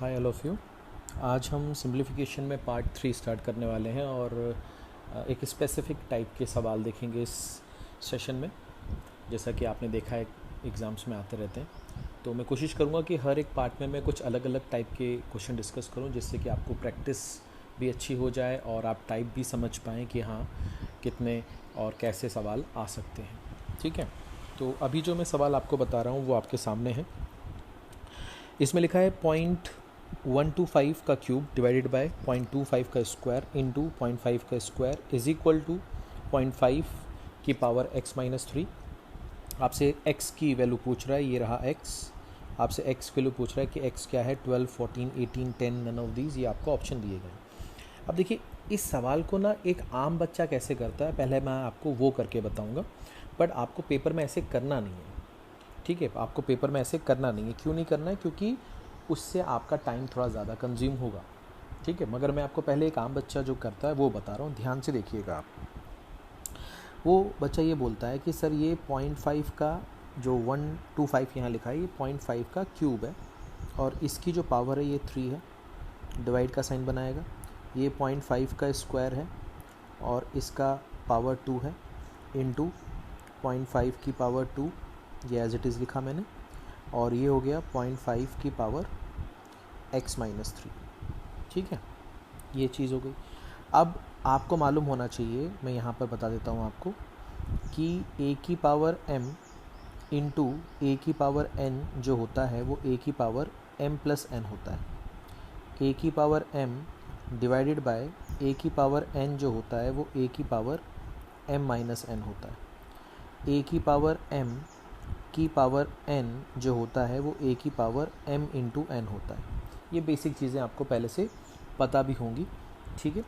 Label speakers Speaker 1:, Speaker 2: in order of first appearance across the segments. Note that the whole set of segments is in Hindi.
Speaker 1: Hi all of you. आज हम सिंप्लीफिकेशन में पार्ट 3 स्टार्ट करने वाले हैं और एक स्पेसिफिक टाइप के सवाल देखेंगे इस सेशन में। जैसा कि आपने देखा है एग्ज़ाम्स में आते रहते हैं, तो मैं कोशिश करूँगा कि हर एक पार्ट में मैं कुछ अलग अलग टाइप के क्वेश्चन डिस्कस करूँ, जिससे कि आपको प्रैक्टिस भी अच्छी हो जाए और आप टाइप भी समझ पाएँ कि हाँ कितने और कैसे सवाल आ सकते हैं। ठीक है, तो अभी जो मैं सवाल आपको बता रहा हूँ वो आपके सामने है। इसमें लिखा है 0.125 का क्यूब डिवाइडेड बाय 0.25 का स्क्वायर इंटू 0.5 का स्क्वायर इज इक्वल टू 0.5 की पावर x माइनस 3। आपसे x की वैल्यू पूछ रहा है, ये रहा x। आपसे x की वैल्यू पूछ रहा है कि x क्या है, 12, 14, 18, 10, नन ऑफ दीज, ये आपको ऑप्शन दिए गए। अब देखिए इस सवाल को ना एक आम बच्चा कैसे करता है, पहले मैं आपको वो करके बताऊंगा, बट आपको पेपर में ऐसे करना नहीं है। ठीक है, आपको पेपर में ऐसे करना नहीं है। क्यों नहीं करना है? क्योंकि उससे आपका टाइम थोड़ा ज़्यादा कंज्यूम होगा। ठीक है, मगर मैं आपको पहले एक आम बच्चा जो करता है वो बता रहा हूँ, ध्यान से देखिएगा आप। वो बच्चा ये बोलता है कि सर ये 0.5 का जो 125 यहाँ लिखा है, ये 0.5 का क्यूब है और इसकी जो पावर है ये 3 है। डिवाइड का साइन बनाएगा। ये 0.5 का स्क्वायर है और इसका पावर 2 है, इंटू 0.5 की पावर 2, ये एज इट इज़ लिखा मैंने, और ये हो गया 0.5 की पावर x माइनस 3। ठीक है, ये चीज़ हो गई। अब आपको मालूम होना चाहिए, मैं यहाँ पर बता देता हूँ आपको, कि a की पावर m इंटू ए की पावर n जो होता है वो a की पावर m प्लस n होता है। a की power m divided by a की पावर n जो होता है वो a की पावर m माइनस n होता है। a की पावर m की पावर n जो होता है वो a की पावर m इंटू n होता है। ये बेसिक चीज़ें आपको पहले से पता भी होंगी। ठीक है,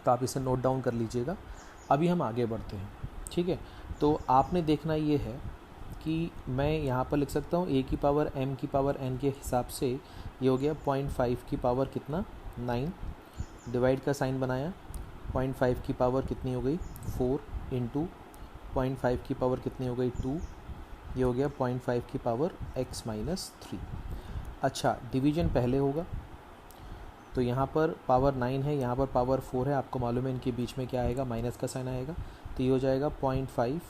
Speaker 1: तो आप इसे नोट डाउन कर लीजिएगा। अभी हम आगे बढ़ते हैं। ठीक है, तो आपने देखना ये है कि मैं यहाँ पर लिख सकता हूँ a की पावर m की पावर n के हिसाब से ये हो गया 0.5 की पावर कितना, 9। डिवाइड का साइन बनाया, 0.5 की पावर कितनी हो गई, 4, इंटू 0.5 की पावर कितनी हो गई, 2। ये हो गया 0.5 की पावर x माइनस 3। अच्छा, डिवीजन पहले होगा तो यहाँ पर पावर 9 है, यहाँ पर पावर 4 है। आपको मालूम है इनके बीच में क्या आएगा, माइनस का साइन आएगा। तो ये हो जाएगा 0.5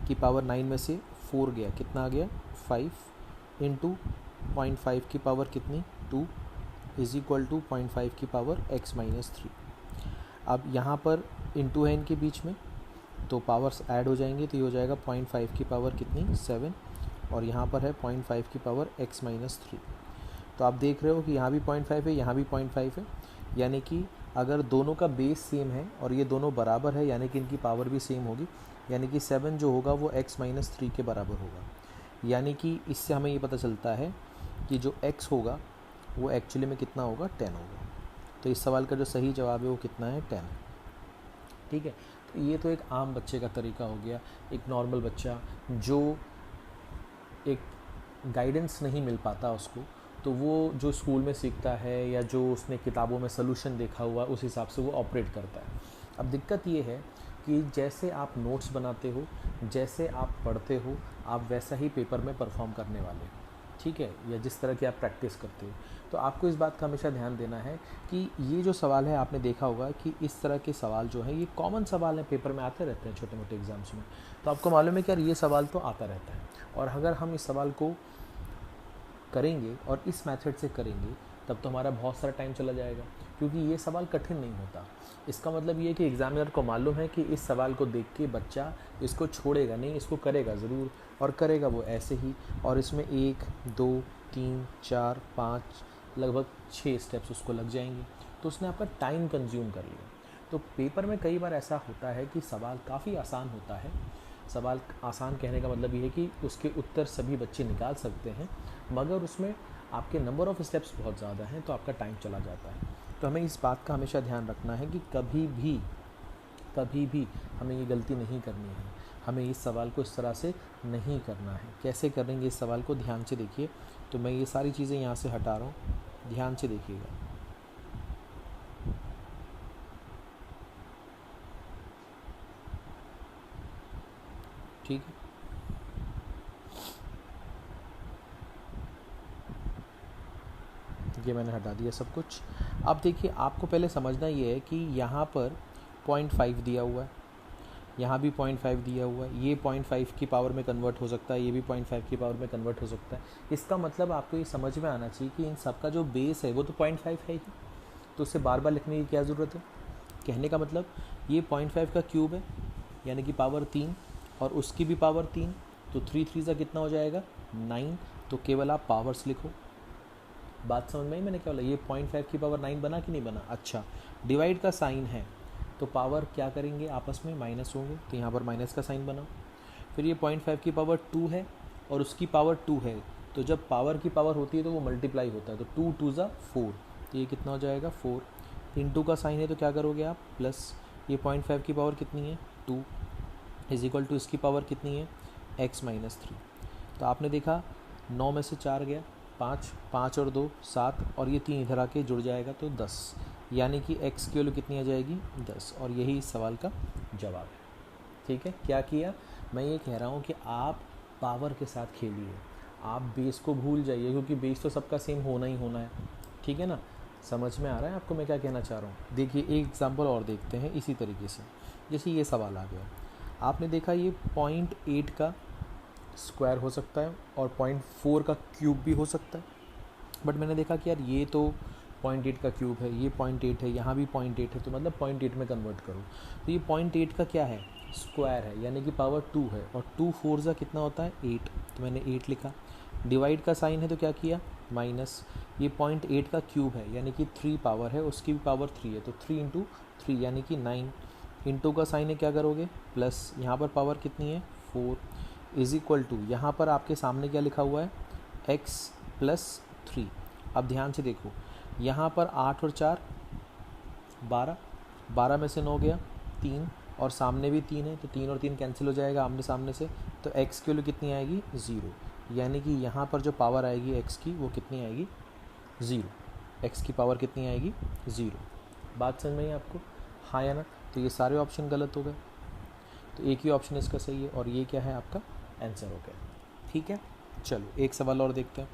Speaker 1: की पावर 9 में से 4 गया, कितना आ गया, 5, इंटू 0.5 की पावर कितनी, 2, इज इक्वल टू 0.5 की पावर x माइनस 3। अब यहाँ पर इंटू है इनके बीच में, तो पावर्स ऐड हो जाएंगे, तो ये हो जाएगा 0.5 की पावर कितनी, 7, और यहाँ पर है 0.5 की पावर x माइनस 3। तो आप देख रहे हो कि यहाँ भी 0.5 है, यहाँ भी 0.5 है, यानी कि अगर दोनों का बेस सेम है और ये दोनों बराबर है, यानी कि इनकी पावर भी सेम होगी, यानी कि 7 जो होगा वो x माइनस 3 के बराबर होगा। यानी कि इससे हमें ये पता चलता है कि जो x होगा वो एक्चुअली में कितना होगा, 10 होगा। तो इस सवाल का जो सही जवाब है वो कितना है, 10। ठीक है, तो ये तो एक आम बच्चे का तरीका हो गया। एक नॉर्मल बच्चा जो एक गाइडेंस नहीं मिल पाता उसको, तो वो जो स्कूल में सीखता है या जो उसने किताबों में सलूशन देखा हुआ उस हिसाब से वो ऑपरेट करता है। अब दिक्कत ये है कि जैसे आप नोट्स बनाते हो, जैसे आप पढ़ते हो, आप वैसा ही पेपर में परफॉर्म करने वाले हो। ठीक है, या जिस तरह की आप प्रैक्टिस करते हो, तो आपको इस बात का हमेशा ध्यान देना है कि ये जो सवाल है, आपने देखा होगा कि इस तरह के सवाल जो है ये कॉमन सवाल है, पेपर में आते रहते हैं छोटे मोटे एग्जाम्स में। तो आपको मालूम है कि यार ये सवाल तो आता रहता है, और अगर हम इस सवाल को करेंगे और इस मेथड से करेंगे तब तो हमारा बहुत सारा टाइम चला जाएगा, क्योंकि ये सवाल कठिन नहीं होता। इसका मतलब ये है कि एग्ज़ामिनर को मालूम है कि इस सवाल को देख के बच्चा इसको छोड़ेगा नहीं, इसको करेगा ज़रूर, और करेगा वो ऐसे ही। और इसमें 1, 2, 3, 4, 5, लगभग 6 स्टेप्स उसको लग जाएंगे, तो उसने आपका टाइम कंज्यूम कर लिया। तो पेपर में कई बार ऐसा होता है कि सवाल काफ़ी आसान होता है। सवाल आसान कहने का मतलब ये है कि उसके उत्तर सभी बच्चे निकाल सकते हैं, मगर उसमें आपके नंबर ऑफ़ स्टेप्स बहुत ज़्यादा हैं, तो आपका टाइम चला जाता है। तो हमें इस बात का हमेशा ध्यान रखना है कि कभी भी हमें ये गलती नहीं करनी है। हमें इस सवाल को इस तरह से नहीं करना है। कैसे करेंगे इस सवाल को, ध्यान से देखिए। तो मैं ये सारी चीज़ें यहाँ से हटा रहा हूँ, ध्यान से देखिएगा। ठीक है, ये मैंने हटा दिया सब कुछ। अब देखिए आपको पहले समझना ये है कि यहाँ पर 0.5 दिया हुआ है, यहाँ भी 0.5 दिया हुआ है, ये 0.5 की पावर में कन्वर्ट हो सकता है, ये भी 0.5 की पावर में कन्वर्ट हो सकता है। इसका मतलब आपको ये समझ में आना चाहिए कि इन सब का जो बेस है वो तो 0.5 है ही, तो उसे बार बार लिखने की क्या ज़रूरत है। कहने का मतलब ये 0.5 का क्यूब है यानी कि पावर 3 और उसकी भी पावर 3, तो 3 3 सा कितना हो जाएगा 9, तो केवल आप पावर्स लिखो। बात समझ में आई मैंने क्या बोला, ये 0.5 की पावर 9 बना कि नहीं बना। अच्छा, डिवाइड का साइन है तो पावर क्या करेंगे आपस में माइनस होंगे, तो यहाँ पर माइनस का साइन बना। फिर ये 0.5 की पावर 2 है और उसकी पावर 2 है, तो जब पावर की पावर होती है तो वो मल्टीप्लाई होता है, तो 2 2 ज़ा 4, तो ये कितना हो जाएगा 4। इंटू का साइन है तो क्या करोगे आप प्लस, ये 0.5 की पावर कितनी है 2 इज इक्वल टू इसकी पावर कितनी है x माइनस 3। तो आपने देखा 9 में से 4 गया 5, 5 और 2 7, और ये 3 इधर आके जुड़ जाएगा तो 10, यानी कि x की वैल्यू कितनी आ जाएगी 10, और यही इस सवाल का जवाब है। ठीक है, क्या किया, मैं ये कह रहा हूँ कि आप पावर के साथ खेलिए, आप बेस को भूल जाइए, क्योंकि बेस तो सबका सेम होना ही होना है। ठीक है ना, समझ में आ रहा है आपको मैं क्या कहना चाह रहा हूँ। देखिए एक एग्जांपल और देखते हैं इसी तरीके से। जैसे ये सवाल आ गया, आपने देखा ये 0.8 का स्क्वायर हो सकता है और 0.4 का क्यूब भी हो सकता है, बट मैंने देखा कि यार ये तो 0.8 का क्यूब है, ये 0.8 है, यहाँ भी 0.8 है, तो मतलब 0.8 में कन्वर्ट करो, तो ये 0.8 का क्या है स्क्वायर है यानी कि पावर 2 है, और 2 4 ज़ा कितना होता है 8, तो मैंने 8 लिखा। डिवाइड का साइन है तो क्या किया माइनस, ये 0.8 का क्यूब है यानी कि 3 पावर है, उसकी भी पावर 3 है, तो 3 इंटू 3 यानी कि 9। इंटू का साइन है क्या करोगे प्लस, यहाँ पर पावर कितनी है 4 इज इक्वल टू, यहाँ पर आपके सामने क्या लिखा हुआ है x प्लस 3। अब ध्यान से देखो, यहाँ पर 8 और 4 12, 12 में से 9 गया 3, और सामने भी 3 है, तो 3 और 3 कैंसिल हो जाएगा आमने सामने से, तो x की वैल्यू कितनी आएगी 0, यानी कि यहाँ पर जो पावर आएगी x की वो कितनी आएगी 0, x की पावर कितनी आएगी 0। बात समझ में आई आपको, हाँ या ना। तो ये सारे ऑप्शन गलत हो गए, तो एक ही ऑप्शन इसका सही है, और ये क्या है आपका आंसर हो गया। ठीक है, चलो एक सवाल और देखते हैं।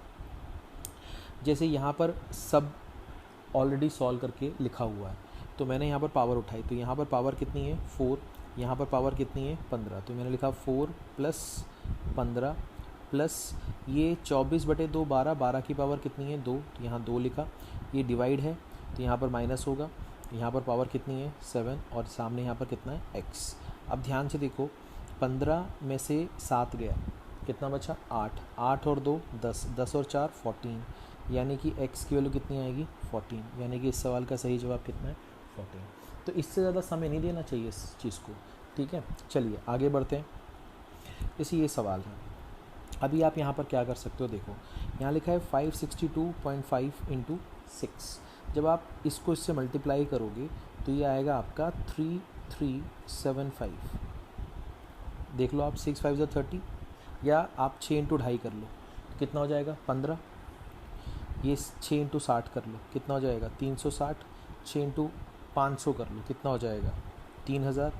Speaker 1: जैसे यहाँ पर सब ऑलरेडी सॉल्व करके लिखा हुआ है, तो मैंने यहाँ पर पावर उठाई, तो यहाँ पर पावर कितनी है 4, यहाँ पर पावर कितनी है 15, तो मैंने लिखा 4 प्लस 15 प्लस ये 24/2 12, 12 की पावर कितनी है 2, तो यहाँ 2 लिखा। ये डिवाइड है तो यहाँ पर माइनस होगा, यहाँ पर पावर कितनी है 7, और सामने यहाँ पर कितना है x। अब ध्यान से देखो 15 में से 7 गया, कितना बचा 8, 8 और 2 10, 10 और 4 14, यानी कि x की वैल्यू कितनी आएगी 14, यानी कि इस सवाल का सही जवाब कितना है 14। तो इससे ज़्यादा समय नहीं देना चाहिए इस चीज़ को। ठीक है, चलिए आगे बढ़ते हैं। जैसे ये सवाल है, अभी आप यहाँ पर क्या कर सकते हो, देखो यहाँ लिखा है 562.5 इंटू 6, जब आप इसको इससे मल्टीप्लाई करोगे तो ये आएगा आपका 3375। देख लो आप 6 5 30, या आप 6 इंटू 2.5 कर लो तो कितना हो जाएगा 15, ये 6 इंटू 60 कर लो कितना हो जाएगा 360, 6 इंटू 500 कर लो कितना हो जाएगा 3000।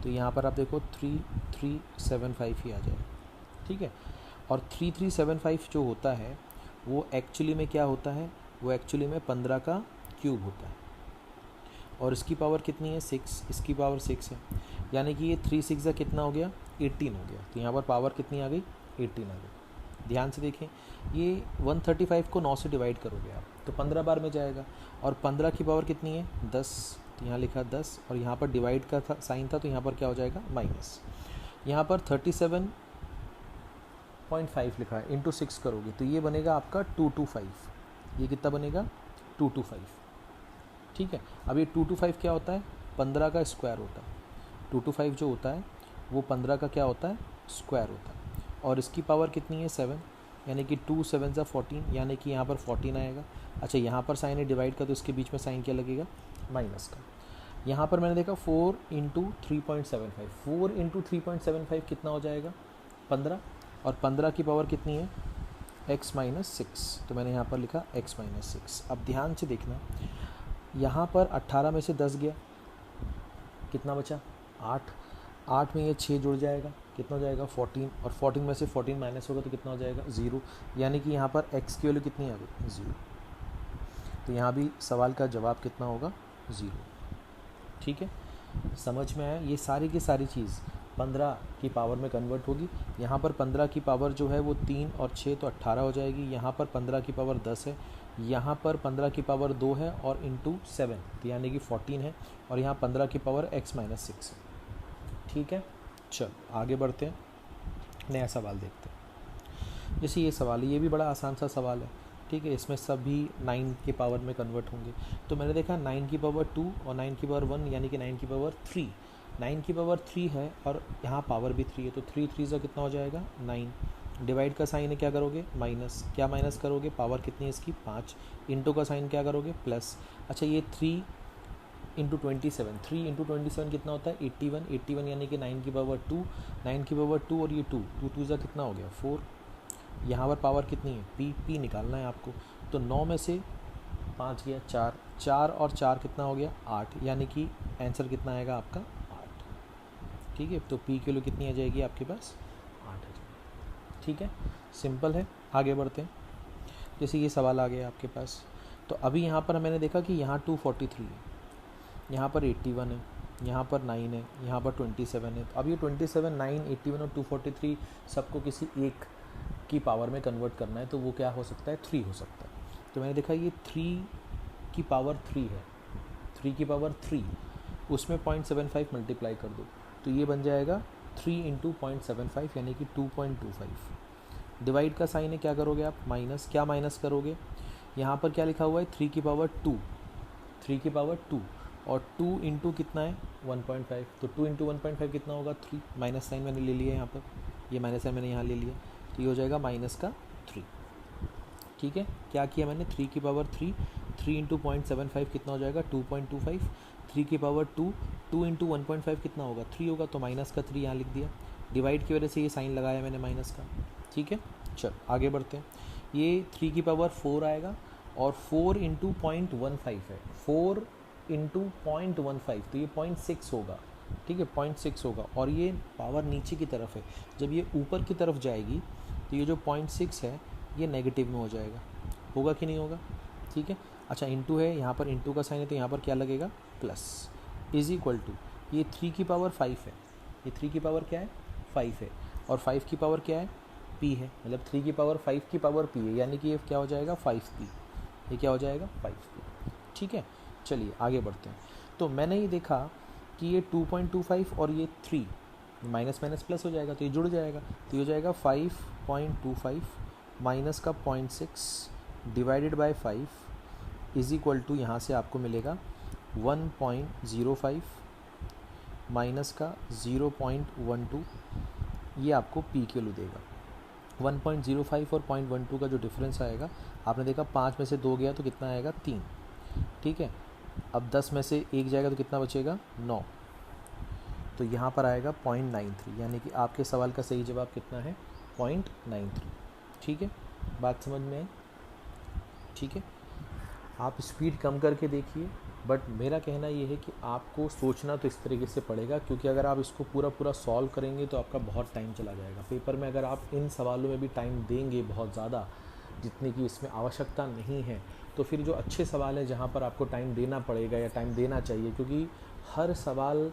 Speaker 1: तो यहाँ पर आप देखो 3375 ही आ जाएगा। ठीक है, और 3375 जो होता है वो एक्चुअली में क्या होता है, वो एक्चुअली में 15 का क्यूब होता है, और इसकी पावर कितनी है 6, इसकी पावर 6 है, यानी कि ये 3 6 कितना हो गया 18 हो गया। तो यहाँ पर पावर कितनी आ गई 18 आ गई। ध्यान से देखें, ये 135 को 9 से डिवाइड करोगे आप तो 15 बार में जाएगा, और 15 की पावर कितनी है 10, तो यहाँ लिखा 10, और यहाँ पर डिवाइड का साइन था तो यहाँ पर क्या हो जाएगा माइनस। यहाँ पर 37.5 लिखा है, इंटू 6 करोगे तो ये बनेगा आपका 225, ये कितना बनेगा 225। ठीक है, अब ये 225 क्या होता है 15 का स्क्वायर होता है, 225 जो होता है वो 15 का क्या होता है स्क्वायर होता है, और इसकी पावर कितनी है 7, यानी कि 2 7 ज़ा 14, यानी कि यहाँ पर 14 आएगा। अच्छा, यहाँ पर साइन है डिवाइड का, तो इसके बीच में साइन क्या लगेगा माइनस का। यहाँ पर मैंने देखा 4 इंटू 3.75, 4 इंटू 3.75 कितना हो जाएगा 15, और 15 की पावर कितनी है x माइनस 6, तो मैंने यहाँ पर लिखा x माइनस 6। अब ध्यान से देखना, यहाँ पर 18 में से 10 गया, कितना बचा 8, 8 में ये 6 जुड़ जाएगा, कितना हो जाएगा 14, और 14 में से 14 माइनस होगा तो कितना हो जाएगा 0, यानी कि यहाँ पर x की वैल्यू कितनी आ गई 0। तो यहाँ भी सवाल का जवाब कितना होगा 0। ठीक है, समझ में आया। ये सारी की सारी चीज़ 15 की पावर में कन्वर्ट होगी। यहाँ पर 15 की पावर जो है वो 3 और 6 तो 18 हो जाएगी। यहाँ पर 15 की पावर 10 है, यहाँ पर 15 की पावर 2 है और इंटू 7 तो यानी कि 14 है, और यहाँ 15 की पावर x माइनस 6 है। ठीक है, चल आगे बढ़ते हैं, नया सवाल देखते हैं। जैसे ये सवाल है, ये भी बड़ा आसान सा सवाल है। ठीक है, इसमें सभी 9 के पावर में कन्वर्ट होंगे। तो मैंने देखा 9 की पावर 2 और 9 की पावर 1 यानी कि 9 की पावर 3। 9 की पावर 3 है और यहाँ पावर भी 3 है, तो 3 3 से कितना हो जाएगा 9। डिवाइड का साइन है क्या करोगे माइनस, क्या माइनस करोगे, पावर कितनी है इसकी 5। इंटू का साइन क्या करोगे प्लस। अच्छा ये 3 इंटू 27, 3 इंटू 27 कितना होता है 81। 81 यानी कि 9 की पावर 2, 9 की पावर 2 और ये 2 2 2 से कितना हो गया 4। यहाँ पर पावर कितनी है p निकालना है आपको। तो 9 में से 5 गया 4, 4 और 4 कितना हो गया 8, यानी कि आंसर कितना आएगा आपका 8। ठीक है, तो p की वैल्यू कितनी आ जाएगी आपके पास 8 आ जाएगी। ठीक है, सिंपल है। आगे बढ़ते हैं। जैसे ये सवाल आ गया आपके पास, तो अभी यहाँ पर मैंने देखा कि यहाँ 243 है, यहाँ पर 81 है, यहाँ पर 9 है, यहाँ पर 27 है। तो अब ये 27, 9, 81 और 243 सबको किसी एक की पावर में कन्वर्ट करना है, तो वो क्या हो सकता है 3 हो सकता है। तो मैंने देखा ये 3 की पावर 3 है, 3 की पावर 3, उसमें 0.75 मल्टीप्लाई कर दो तो ये बन जाएगा 3 इंटू 0.75 यानी कि 2.25। डिवाइड का साइन है क्या करोगे आप माइनस, क्या माइनस करोगे, यहाँ पर क्या लिखा हुआ है 3 की पावर 2, 3 की पावर 2 और 2 इंटू कितना है 1.5, तो 2 इंटू 1.5 कितना होगा 3। माइनस साइन मैंने ले लिया यहाँ पर, ये माइनस साइन मैंने यहाँ ले लिया, तो ये हो जाएगा माइनस का 3। ठीक है, क्या किया मैंने 3 की पावर 3, 3 इंटू 0.75 कितना हो जाएगा 2.25। 3 की पावर 2, 2 इंटू 1.5 कितना होगा 3 होगा, तो माइनस का 3 यहाँ लिख दिया। डिवाइड की वजह से ये साइन लगाया मैंने माइनस का। ठीक है, चल आगे बढ़ते हैं। ये 3 की पावर 4 आएगा और 4 इंटू 0.15 है, 4 इंटू 0.15 तो ये 0.6 होगा। ठीक है, 0.6 होगा, और ये पावर नीचे की तरफ है, जब ये ऊपर की तरफ जाएगी तो ये जो 0.6 है ये नेगेटिव में हो जाएगा, होगा कि नहीं होगा। ठीक है, अच्छा इंटू है, यहाँ पर इंटू का साइन है तो यहाँ पर क्या लगेगा प्लस, इज इक्वल टू ये 3 की पावर 5 है, ये 3 की पावर क्या है 5 है, और 5 की पावर क्या है p है, मतलब 3 की पावर 5 की पावर p है, यानी कि ये क्या हो जाएगा 5p, ये क्या हो जाएगा 5p। ठीक है, चलिए आगे बढ़ते हैं। तो मैंने ये देखा कि ये 2.25 और ये 3 माइनस माइनस प्लस हो जाएगा, तो ये जुड़ जाएगा, तो ये हो जाएगा 5.25 माइनस का 0.6 divided by 5 is equal to, यहाँ से आपको मिलेगा 1.05 माइनस का 0.12, ये आपको p की वैल्यू देगा। 1.05 और 0.12 का जो डिफरेंस आएगा, आपने देखा 5 में से 2 गया तो कितना आएगा 3। ठीक है, अब 10 में से 1 जाएगा तो कितना बचेगा 9, तो यहाँ पर आएगा 0.93, यानी कि आपके सवाल का सही जवाब कितना है 0.93। ठीक है, बात समझ में आई। ठीक है, आप स्पीड कम करके देखिए, बट मेरा कहना ये है कि आपको सोचना तो इस तरीके से पड़ेगा, क्योंकि अगर आप इसको पूरा पूरा सॉल्व करेंगे तो आपका बहुत टाइम चला जाएगा पेपर में। अगर आप इन सवालों में भी टाइम देंगे बहुत ज़्यादा, जितने की इसमें आवश्यकता नहीं है, तो फिर जो अच्छे सवाल है जहाँ पर आपको टाइम देना पड़ेगा या टाइम देना चाहिए, क्योंकि हर सवाल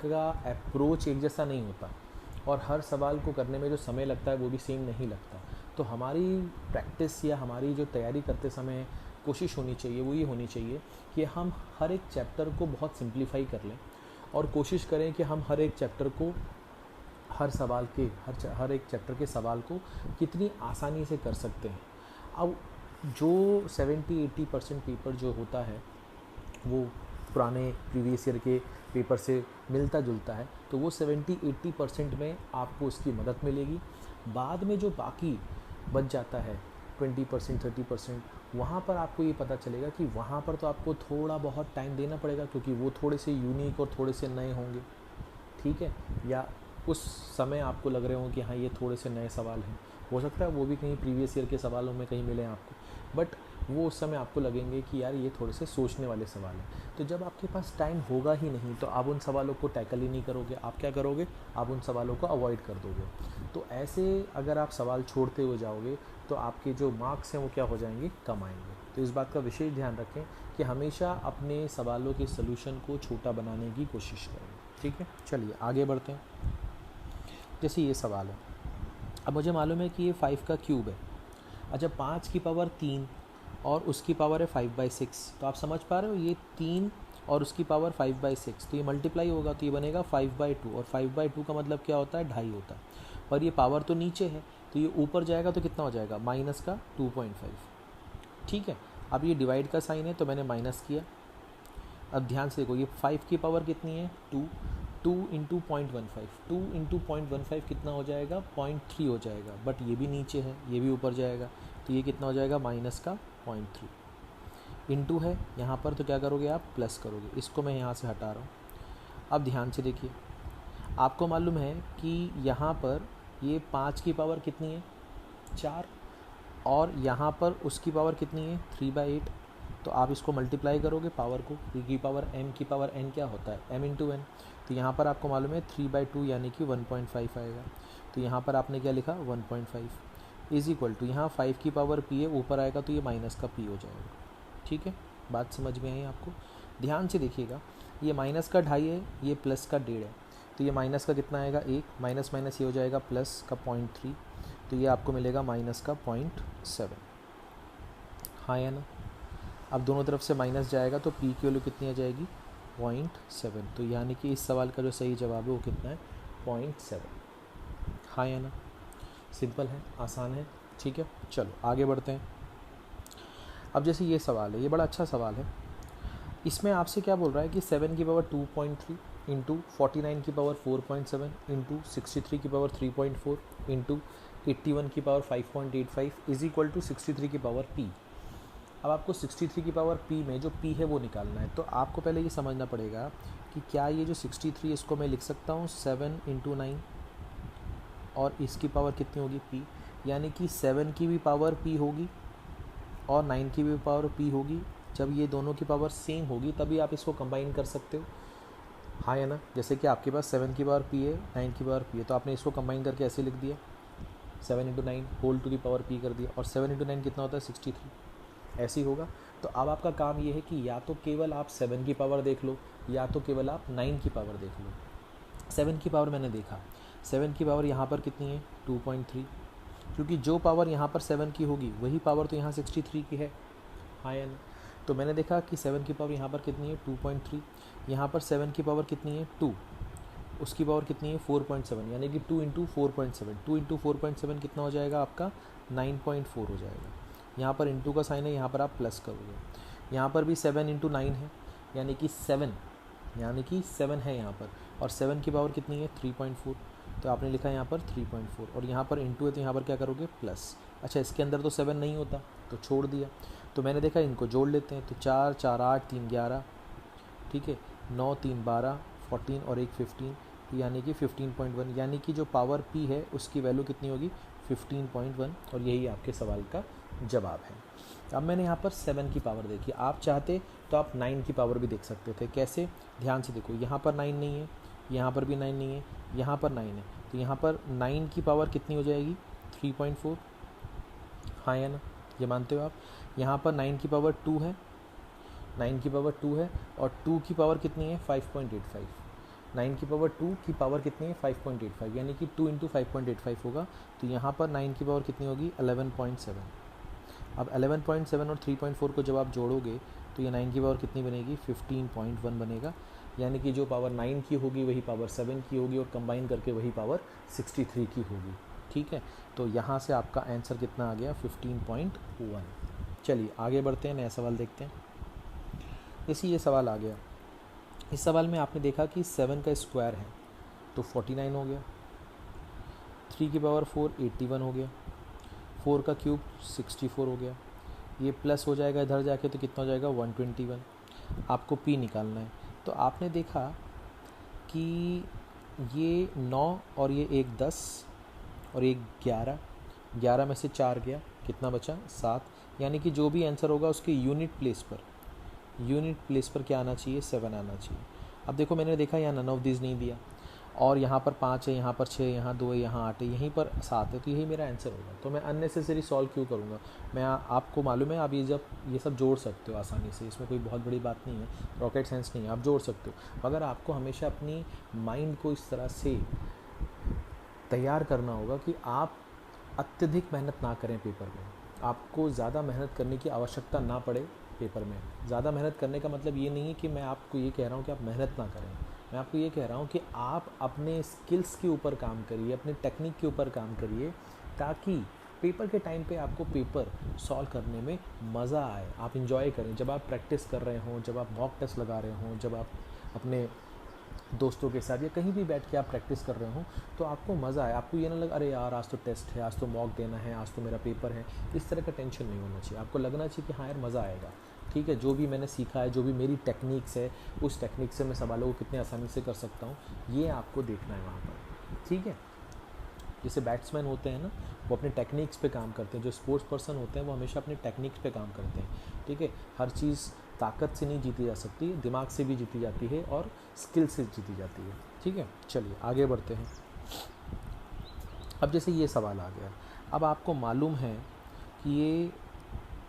Speaker 1: का अप्रोच एक जैसा नहीं होता और हर सवाल को करने में जो समय लगता है वो भी सेम नहीं लगता। तो हमारी प्रैक्टिस या हमारी जो तैयारी करते समय कोशिश होनी चाहिए वो ये होनी चाहिए कि हम हर एक चैप्टर को बहुत सिंप्लीफाई कर लें और कोशिश करें कि हम हर एक चैप्टर को, हर सवाल के हर एक चैप्टर के सवाल को कितनी आसानी से कर सकते हैं। अब जो 70-80% पेपर जो होता है वो पुराने प्रीवियस ईयर के पेपर से मिलता जुलता है, तो वो 70-80% में आपको उसकी मदद मिलेगी। बाद में जो बाकी बच जाता है 20% 30%, वहाँ पर आपको ये पता चलेगा कि वहाँ पर तो आपको थोड़ा बहुत टाइम देना पड़ेगा, क्योंकि वो थोड़े से यूनिक और थोड़े से नए होंगे। ठीक है, या उस समय आपको लग रहे हो कि हाँ ये थोड़े से नए सवाल हैं, हो सकता है वो भी कहीं प्रीवियस ईयर के सवालों में कहीं मिले आपको, बट वो उस समय आपको लगेंगे कि यार ये थोड़े से सोचने वाले सवाल हैं। तो जब आपके पास टाइम होगा ही नहीं तो आप उन सवालों को टैकल ही नहीं करोगे। आप क्या करोगे, आप उन सवालों को अवॉइड कर दोगे। तो ऐसे अगर आप सवाल छोड़ते हुए जाओगे तो आपके जो मार्क्स हैं वो क्या हो जाएंगे, कम आएंगे। तो इस बात का विशेष ध्यान रखें कि हमेशा अपने सवालों के सलूशन को छोटा बनाने की कोशिश करें। ठीक है, चलिए आगे बढ़ते हैं। जैसे ये सवाल है, अब मुझे मालूम है कि ये 5 का क्यूब है। अच्छा, 5 की पावर 3 और उसकी पावर है 5/6, तो आप समझ पा रहे हो ये 3 और उसकी पावर 5/6, तो ये मल्टीप्लाई होगा तो ये बनेगा 5/2, और 5/2 का मतलब क्या होता है, 2.5 होता है। और ये पावर तो नीचे है तो ये ऊपर जाएगा तो कितना हो जाएगा, माइनस का 2.5। ठीक है, अब ये डिवाइड का साइन है तो मैंने माइनस किया। अब ध्यान से देखो, ये 5 की पावर कितनी है, 2, 2 इंटू 0.15, 2 इंटू 0.15 कितना हो जाएगा, 0.3 हो जाएगा। बट ये भी नीचे है, ये भी ऊपर जाएगा तो ये कितना हो जाएगा, माइनस का 0.3। इंटू है यहाँ पर तो क्या करोगे आप, प्लस करोगे। इसको मैं यहाँ से हटा रहा हूँ। अब ध्यान से देखिए, आपको मालूम है कि यहाँ पर ये 5 की पावर कितनी है, 4, और यहाँ पर उसकी पावर कितनी है, 3/8। तो आप इसको मल्टीप्लाई करोगे पावर को, की पावर m की पावर n क्या होता है, m इंटू एन। तो यहाँ पर आपको मालूम है 3/2 यानी कि 1.5 आएगा। तो यहाँ पर आपने क्या लिखा, 1.5 इज इक्वल टू, यहाँ 5 की पावर p है, ऊपर आएगा तो ये माइनस का p हो जाएगा। ठीक है, बात समझ में आई आपको। ध्यान से देखिएगा, ये माइनस का 2.5 है, ये प्लस का 1.5 है। तो ये माइनस का कितना आएगा, 1, माइनस माइनस ये हो जाएगा प्लस का 0.3, तो ये आपको मिलेगा माइनस का 0.7। हाँ या ना। अब दोनों तरफ से माइनस जाएगा तो p की वैल्यू कितनी आ जाएगी, 0.7। तो यानी कि इस सवाल का जो सही जवाब है वो कितना है, 0.7। हाँ या ना। सिंपल है, आसान है। ठीक है, चलो आगे बढ़ते हैं। अब जैसे ये सवाल है, ये बड़ा अच्छा सवाल है। इसमें आपसे क्या बोल रहा है कि 7 की पावर 2.3 इंटू 49 की पावर 4.7 इंटू 63 की पावर 3.4 इंटू 81 की पावर 5.85 इज इक्वल टू 63 की पावर p। अब आपको 63 की पावर p में जो p है वो निकालना है। तो आपको पहले ये समझना पड़ेगा कि क्या ये जो 63, इसको मैं लिख सकता हूँ 7 इंटू 9, और इसकी पावर कितनी होगी, p, यानी कि 7 की भी पावर p होगी और 9 की भी पावर p होगी। जब ये दोनों की पावर सेम होगी तभी आप इसको कंबाइन कर सकते हो। हाँ या ना। जैसे कि आपके पास 7 की पावर p है, 9 की पावर p है, तो आपने इसको कंबाइन करके ऐसे लिख दिया, 7 into 9 whole to the power p कर दिया, और 7 इंटू 9 कितना होता है, 63। ऐसे ही होगा। तो अब आपका काम ये है कि या तो केवल आप 7 की पावर देख लो या तो केवल आप 9 की पावर देख लो। 7 की पावर मैंने देखा, 7 की पावर यहाँ पर कितनी है, 2.3, क्योंकि जो पावर यहाँ पर 7 की होगी वही पावर तो यहाँ 63 की है। हाँ या ना। तो मैंने देखा कि 7 की पावर यहाँ पर कितनी है, 2.3, यहाँ पर 7 की पावर कितनी है, 2, उसकी पावर कितनी है, 4.7, यानी कि 2 इंटू 4.7, 2 इंटू 4.7 कितना हो जाएगा आपका, 9.4 हो जाएगा। यहाँ पर इंटू का साइन है, यहाँ पर आप प्लस करोगे। यहाँ पर भी 7 इंटू 9 है, यानी कि 7 है यहाँ पर, और 7 की पावर कितनी है, 3.4, तो आपने लिखा है यहाँ पर 3.4, और यहाँ पर इंटू है तो यहाँ पर क्या करोगे, प्लस। अच्छा, इसके अंदर तो 7 नहीं होता तो छोड़ दिया। तो मैंने देखा इनको जोड़ लेते हैं, तो 4 4 8 3 11, ठीक है, 9 3 12, 14 और 1 15, यानी कि 15.1, यानी कि जो पावर p है उसकी वैल्यू कितनी होगी, 15.1, और यही आपके सवाल का जवाब है। अब मैंने यहाँ पर 7 की पावर देखी, आप चाहते तो आप 9 की पावर भी देख सकते थे। कैसे, ध्यान से देखो, यहाँ पर 9 नहीं है, यहाँ पर भी 9 नहीं है, यहाँ पर 9 है, तो यहाँ पर 9 की पावर कितनी हो जाएगी, 3.4। हाँ या ना, ये मानते हो आप। यहाँ पर 9 की पावर 2 है, 9 की पावर 2 है, और 2 की पावर कितनी है, 5.85। 9 की पावर 2 की पावर कितनी है, 5.85, यानी कि 2 इंटू 5.85 होगा। तो यहाँ पर 9 की पावर कितनी होगी, 11.7। अब 11.7 और 3.4 को जब आप जोड़ोगे तो ये 9 की पावर कितनी बनेगी, 15.1 बनेगा, यानी कि जो पावर 9 की होगी वही पावर 7 की होगी, और कंबाइन करके वही पावर 63 की होगी। ठीक है, तो यहाँ से आपका आंसर कितना आ गया, 15.1। चलिए आगे बढ़ते हैं, नया सवाल देखते हैं। जैसे ये सवाल आ गया, इस सवाल में आपने देखा कि 7 का स्क्वायर है तो 49 हो गया, 3 की पावर 4 81 हो गया, 4 का क्यूब 64 हो गया, ये प्लस हो जाएगा इधर जाके तो कितना हो जाएगा, 121। आपको p निकालना है। तो आपने देखा कि ये 9 और ये एक 10 और एक 11, 11 में से 4 गया, कितना बचा 7, यानी कि जो भी आंसर होगा उसके यूनिट प्लेस पर क्या आना चाहिए 7 आना चाहिए। अब देखो मैंने देखा यहाँ नन ऑफ दिस नहीं दिया, और यहाँ पर 5 है, यहाँ पर 6, यहाँ 2 है, यहाँ 8 है, यहीं पर 7 है, तो यही मेरा आंसर होगा। तो मैं अननेसेसरी सॉल्व क्यों करूँगा। मैं आपको मालूम है आप ये सब जोड़ सकते हो आसानी से, इसमें कोई बहुत बड़ी बात नहीं है, रॉकेट साइंस नहीं है, आप जोड़ सकते हो। मगर आपको हमेशा अपनी माइंड को इस तरह से तैयार करना होगा कि आप अत्यधिक मेहनत ना करें पेपर में, आपको ज़्यादा मेहनत करने की आवश्यकता ना पड़े पेपर में। ज़्यादा मेहनत करने का मतलब ये नहीं है कि मैं आपको ये कह रहा हूँ कि आप मेहनत ना करें, मैं आपको ये कह रहा हूँ कि आप अपने स्किल्स के ऊपर काम करिए, अपने टेक्निक के ऊपर काम करिए, ताकि पेपर के टाइम पे आपको पेपर सॉल्व करने में मज़ा आए, आप इन्जॉय करें। जब आप प्रैक्टिस कर रहे हों, जब आप मॉक टेस्ट लगा रहे हों, जब आप अपने दोस्तों के साथ या कहीं भी बैठ के आप प्रैक्टिस कर रहे हो, तो आपको मज़ा आए, आपको ये ना लगे अरे यार आज तो टेस्ट है, आज तो मॉक देना है, आज तो मेरा पेपर है। इस तरह का टेंशन नहीं होना चाहिए, आपको लगना चाहिए कि हाँ यार मज़ा आएगा। ठीक है, जो भी मैंने सीखा है, जो भी मेरी टेक्निक्स है, उस टेक्निक से मैं सवालों को कितने आसानी से कर सकता हूँ, ये आपको देखना है वहाँ पर। ठीक है, जैसे बैट्समैन होते हैं ना, वो अपने टेक्निक्स पे काम करते हैं, जो स्पोर्ट्स पर्सन होते हैं वो हमेशा अपने टेक्निक्स पे काम करते हैं। ठीक है, हर चीज़ ताकत से नहीं जीती जा सकती, दिमाग से भी जीती जाती है और स्किल से जीती जाती है। ठीक है, चलिए आगे बढ़ते हैं। अब जैसे ये सवाल आ गया, अब आपको मालूम है कि ये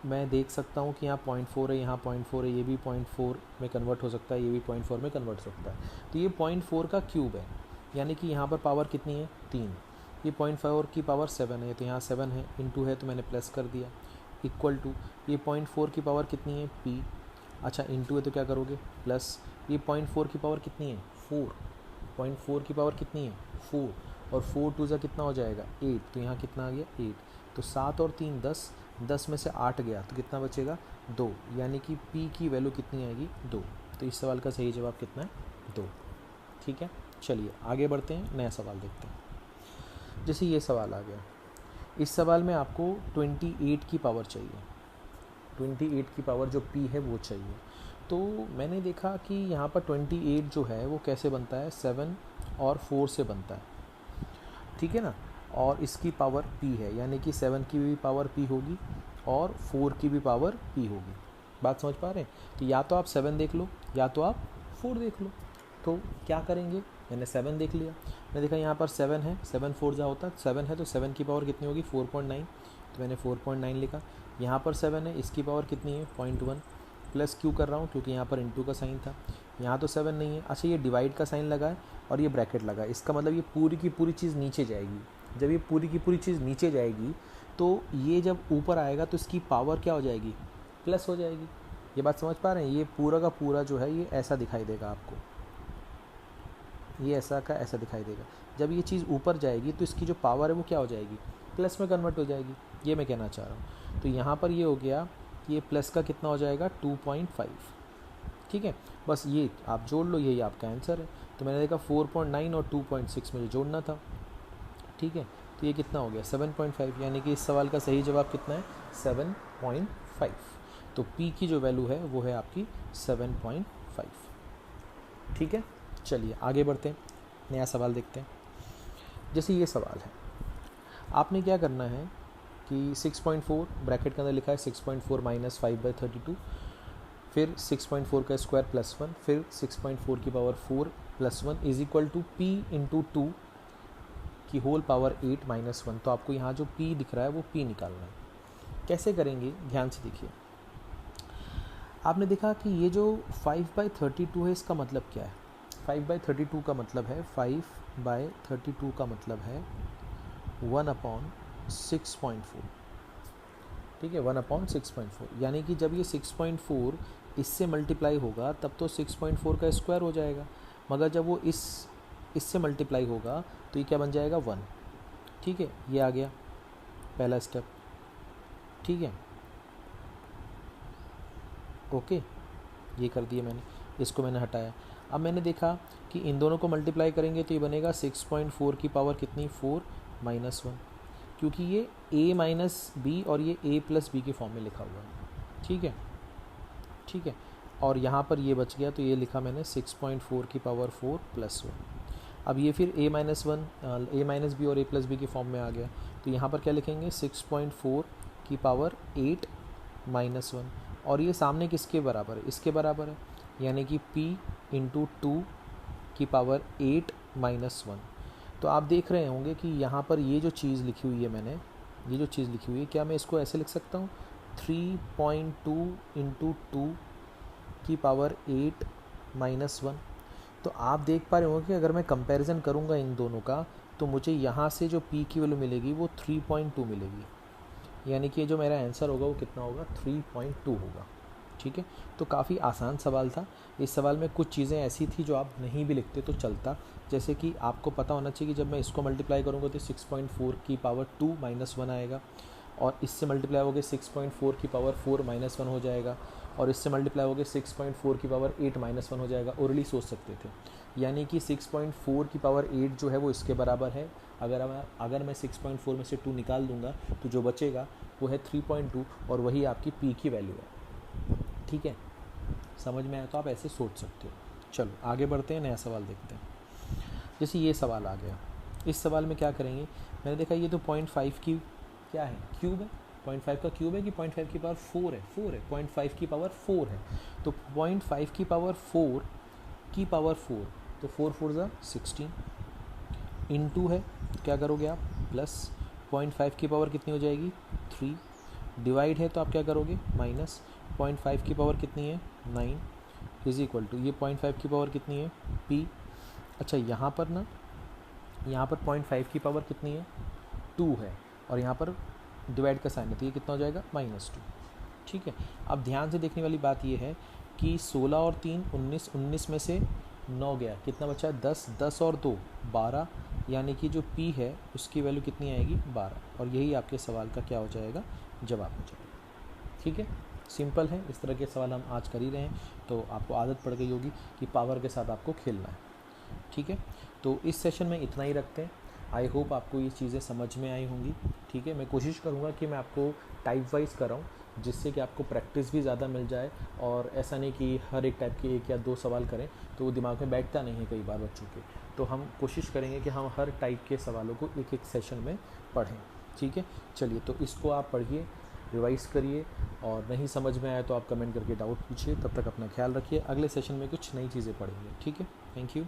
Speaker 1: मैं देख सकता हूँ कि यहाँ 0.4 है, यहाँ 0.4 है, ये भी 0.4 में कन्वर्ट हो सकता है, ये भी 0.4 में कन्वर्ट हो सकता है। तो ये 0.4 का क्यूब है, यानी कि यहाँ पर पावर कितनी है 3, ये 0.4 की पावर 7 है, तो यहाँ 7 है, इंटू है तो मैंने प्लस कर दिया, इक्वल टू ये 0.4 की पावर कितनी है p, अच्छा इंटू है तो क्या करोगे प्लस, ये 0.4 की पावर कितनी है 4, 0.4 की पावर कितनी है 4, और 4 टू ज़ा कितना हो जाएगा 8, तो यहाँ कितना आ गया 8, तो 7 और 3 10, 10 में से 8 गया तो कितना बचेगा 2, यानी कि p की वैल्यू कितनी आएगी 2। तो इस सवाल का सही जवाब कितना है 2। ठीक है, चलिए आगे बढ़ते हैं, नया सवाल देखते हैं। जैसे ये सवाल आ गया, इस सवाल में आपको 28 की पावर चाहिए, 28 की पावर जो p है वो चाहिए। तो मैंने देखा कि यहाँ पर 28 जो है वो कैसे बनता है 7 और 4 से बनता है, ठीक है ना, और इसकी पावर p है, यानी कि 7 की भी पावर p होगी और 4 की भी पावर p होगी। बात समझ पा रहे हैं। तो या तो आप 7 देख लो या तो आप 4 देख लो। तो क्या करेंगे, मैंने 7 देख लिया, मैंने देखा यहाँ पर 7 है, 7 4 जा होता है 7 है, तो 7 की पावर कितनी होगी 4.9, तो मैंने 4.9 लिखा। यहाँ पर 7 है, इसकी पावर कितनी है 0.1, प्लस क्यों कर रहा हूँ क्योंकि यहाँ पर इंटू का साइन था, यहाँ तो 7 नहीं है। अच्छा, ये डिवाइड का साइन लगा है और ये ब्रैकेट लगा है, इसका मतलब ये पूरी की पूरी चीज़ नीचे जाएगी। जब ये पूरी की पूरी चीज़ नीचे जाएगी तो ये जब ऊपर आएगा तो इसकी पावर क्या हो जाएगी प्लस हो जाएगी। ये बात समझ पा रहे हैं। ये पूरा का पूरा जो है ये ऐसा दिखाई देगा आपको, ये ऐसा का ऐसा दिखाई देगा। जब ये चीज़ ऊपर जाएगी तो इसकी जो पावर है वो क्या हो जाएगी प्लस में कन्वर्ट हो जाएगी, ये मैं कहना चाह रहा हूँ। तो यहाँ पर ये हो गया कि ये प्लस का कितना हो जाएगा 2.5, ठीक है, बस ये आप जोड़ लो, यही आपका आंसर है। तो मैंने देखा 4.9 और 2.6 मुझे जोड़ना था, ठीक है, तो ये कितना हो गया 7.5, यानी कि इस सवाल का सही जवाब कितना है 7.5। तो p की जो वैल्यू है वो है आपकी 7.5। ठीक है, चलिए आगे बढ़ते हैं, नया सवाल देखते हैं। जैसे ये सवाल है, आपने क्या करना है कि 6.4 ब्रैकेट के अंदर लिखा है 6.4 माइनस 5/32, फिर 6.4 का स्क्वायर प्लस 1, फिर 6.4 की power 4 plus 1 is equal to p into 2 की होल पावर 8 माइनस 1। तो आपको यहाँ जो p दिख रहा है वो p निकालना है। कैसे करेंगे, ध्यान से देखिए। आपने देखा कि ये जो 5/32 है, इसका मतलब क्या है 5/32 का मतलब है 5/32 का मतलब है 1/6.4, ठीक है, 1/6.4, यानी कि जब ये 6.4 इससे मल्टीप्लाई होगा तब तो 6.4 का स्क्वायर हो जाएगा, मगर जब वो इससे मल्टीप्लाई होगा तो ये क्या बन जाएगा 1। ठीक है, ये आ गया पहला स्टेप, ठीक है, ओके, ये कर दिया मैंने, इसको मैंने हटाया। अब मैंने देखा कि इन दोनों को मल्टीप्लाई करेंगे तो ये बनेगा 6.4 की पावर कितनी 4 माइनस 1, क्योंकि ये a माइनस बी और ये a प्लस बी के फॉर्म में लिखा हुआ है, ठीक है, ठीक है, और यहाँ पर ये बच गया तो ये लिखा मैंने 6.4 की पावर 4 प्लस 1। अब ये फिर a minus 1 a minus b और a प्लस बी के फॉर्म में आ गया, तो यहाँ पर क्या लिखेंगे 6.4 की पावर 8 माइनस 1, और ये सामने किसके बराबर है, इसके बराबर है, यानी कि p इंटू 2 की पावर 8 माइनस 1। तो आप देख रहे होंगे कि यहाँ पर ये जो चीज़ लिखी हुई है मैंने, ये जो चीज़ लिखी हुई है, क्या मैं इसको ऐसे लिख सकता हूँ 3.2 इंटू 2 की पावर 8 माइनस 1। तो आप देख पा रहे होंगे कि अगर मैं कंपैरिजन करूँगा इन दोनों का, तो मुझे यहाँ से जो p की वैल्यू मिलेगी वो 3.2 मिलेगी, यानी कि जो मेरा आंसर होगा वो कितना होगा, 3.2 होगा। ठीक है, तो काफ़ी आसान सवाल था। इस सवाल में कुछ चीज़ें ऐसी थी जो आप नहीं भी लिखते तो चलता, जैसे कि आपको पता होना चाहिए कि जब मैं इसको मल्टीप्लाई करूँगा तो 6.4 की पावर 2 माइनस 1 आएगा, और इससे मल्टीप्लाई हो गए 6.4 की पावर 4 माइनस 1 हो जाएगा, और इससे मल्टीप्लाई हो गए 6.4 की पावर 8 माइनस 1 हो जाएगा। ओरली सोच सकते थे, यानी कि 6.4 की पावर 8 जो है वो इसके बराबर है। अगर मैं 6.4 में से 2 निकाल दूंगा तो जो बचेगा वो है 3.2, और वही आपकी p की वैल्यू है। ठीक है, समझ में आया तो आप ऐसे सोच सकते हो। चलो आगे बढ़ते हैं, नया सवाल देखते हैं। जैसे ये सवाल आ गया, इस सवाल में क्या करेंगे, मैंने देखा ये तो 0.5 की क्या है, क्यूब है, 0.5 का क्यूब है कि 0.5 की पावर 4 है, 4 है, 0.5 की पावर 4 है, तो 0.5 की पावर 4 की पावर 4, तो 4 4 ज़ा 16 इंटू है, क्या करोगे आप, प्लस 0.5 की पावर कितनी हो जाएगी 3, डिवाइड है तो आप क्या करोगे माइनस 0.5 की पावर कितनी है 9, इज इक्वल टू ये 0.5 की पावर कितनी है p। अच्छा यहाँ पर ना, यहाँ पर 0.5 की पावर कितनी है 2 है, और यहाँ पर डिवाइड का साइन है, तो ये कितना हो जाएगा -2। ठीक है, अब ध्यान से देखने वाली बात ये है कि 16 और 3 19, 19 में से 9 गया, कितना बचा 10, 10 और 2 12, यानी कि जो p है उसकी वैल्यू कितनी आएगी 12, और यही आपके सवाल का क्या हो जाएगा, जवाब हो जाएगा। ठीक है, सिंपल है, इस तरह के सवाल हम आज कर ही रहे हैं, तो आपको आदत पड़ गई होगी कि पावर के साथ आपको खेलना है। ठीक है, तो इस सेशन में इतना ही रखते हैं। आई होप आपको ये चीज़ें समझ में आई होंगी। ठीक है, मैं कोशिश करूँगा कि मैं आपको टाइप वाइज कराऊँ, जिससे कि आपको प्रैक्टिस भी ज़्यादा मिल जाए, और ऐसा नहीं कि हर एक टाइप के 1 या 2 सवाल करें तो वो दिमाग में बैठता नहीं है कई बार बच्चों के। तो हम कोशिश करेंगे कि हम हर टाइप के सवालों को एक एक सेशन में पढ़ें। ठीक है, चलिए, तो इसको आप पढ़िए, रिवाइज़ करिए, और नहीं समझ में आया तो आप कमेंट करके डाउट पूछिए। तब तक अपना ख्याल रखिए, अगले सेशन में कुछ नई चीज़ें पढ़ेंगे। ठीक है, थैंक यू।